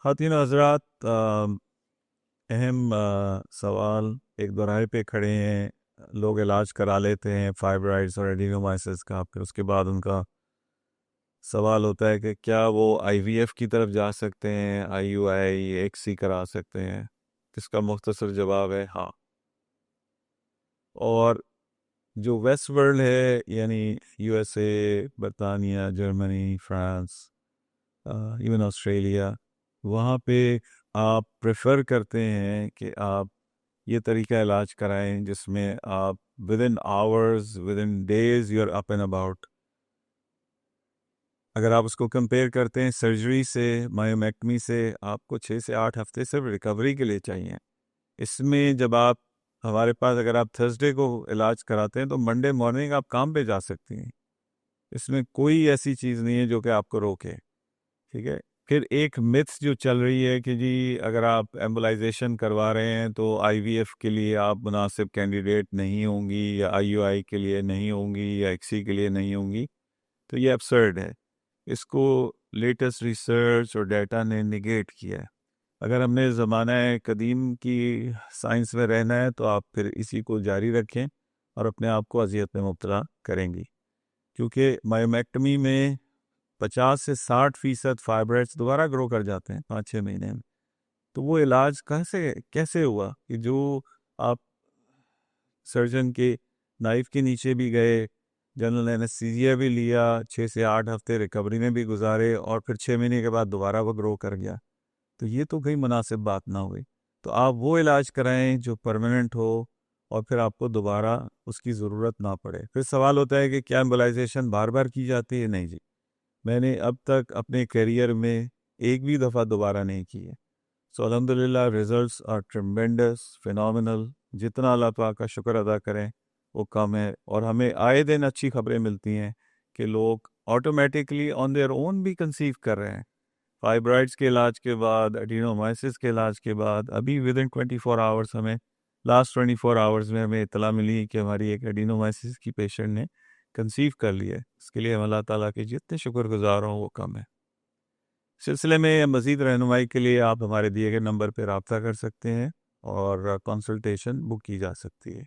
خواتین و حضرات، اہم سوال ایک دوراہے پہ کھڑے ہیں۔ لوگ علاج کرا لیتے ہیں فائبرائڈس اور ایڈینومائسس کا، پھر اس کے بعد ان کا سوال ہوتا ہے کہ کیا وہ آئی وی ایف کی طرف جا سکتے ہیں، آئی یو آئی ایک سی کرا سکتے ہیں؟ اس کا مختصر جواب ہے ہاں۔ اور جو ویسٹ ورلڈ ہے، یعنی یو ایس اے، برطانیہ، جرمنی، فرانس، ایون آسٹریلیا، وہاں پہ آپ پریفر کرتے ہیں کہ آپ یہ طریقہ علاج کرائیں جس میں آپ within hours, within days you are up and about. اگر آپ اس کو کمپیئر کرتے ہیں سرجری سے، مایومیکٹمی سے، آپ کو 6 سے 8 ہفتے صرف ریکوری کے لیے چاہیے۔ اس میں جب آپ ہمارے پاس، اگر آپ تھرسڈے کو علاج کراتے ہیں تو منڈے مارننگ آپ کام پہ جا سکتی ہیں۔ اس میں کوئی ایسی چیز نہیں ہے جو کہ آپ کو روکے، ٹھیک ہے۔ پھر ایک متھ جو چل رہی ہے کہ جی اگر آپ ایمبولائزیشن کروا رہے ہیں تو آئی وی ایف کے لیے آپ مناسب کینڈیڈیٹ نہیں ہوں گی، یا آئی یو آئی کے لیے نہیں ہوں گی، یا ایک سی کے لیے نہیں ہوں گی، تو یہ ابسرڈ ہے۔ اس کو لیٹسٹ ریسرچ اور ڈیٹا نے نگیٹ کیا ہے۔ اگر ہم نے زمانہ قدیم کی سائنس میں رہنا ہے تو آپ پھر اسی کو جاری رکھیں اور اپنے آپ کو اذیت میں مبتلا کریں گی، کیونکہ مایومیکٹمی میں 50 سے 60% فائبرائڈس دوبارہ گرو کر جاتے ہیں 5-6 مہینے میں۔ تو وہ علاج کیسے ہوا کہ جو آپ سرجن کے نائف کے نیچے بھی گئے، جنرل اینستھیزیا بھی لیا، 6 سے 8 ہفتے ریکوری میں بھی گزارے، اور پھر 6 مہینے کے بعد دوبارہ وہ گرو کر گیا، تو یہ تو کوئی مناسب بات نہ ہوئی۔ تو آپ وہ علاج کرائیں جو پرماننٹ ہو اور پھر آپ کو دوبارہ اس کی ضرورت نہ پڑے۔ پھر سوال ہوتا ہے کہ کیا ایمبولائزیشن بار بار کی جاتی ہے؟ نہیں جی، میں نے اب تک اپنے کیریئر میں ایک بھی دفعہ دوبارہ نہیں کی ہے۔ سو الحمدللہ ریزلٹس آر ٹریمینڈس، فینومینل۔ جتنا اللہ پاک کا شکر ادا کریں وہ کم ہے، اور ہمیں آئے دن اچھی خبریں ملتی ہیں کہ لوگ آٹومیٹکلی آن دیئر اون بھی کنسیو کر رہے ہیں، فائبرائڈس کے علاج کے بعد، ایڈینومائسس کے علاج کے بعد۔ ابھی ود ان 24 آورس، ہمیں لاسٹ 24 آورس میں ہمیں اطلاع ملی کہ ہماری ایک ایڈینومائسس کی پیشنٹ نے کنسیو کر لی ہے۔ اس کے لیے ہم اللہ تعالیٰ کے جتنے شکر گزار ہوں وہ کم ہے۔ سلسلے میں مزید رہنمائی کے لیے آپ ہمارے دیے گئے نمبر پہ رابطہ کر سکتے ہیں اور کنسلٹیشن بک کی جا سکتی ہے۔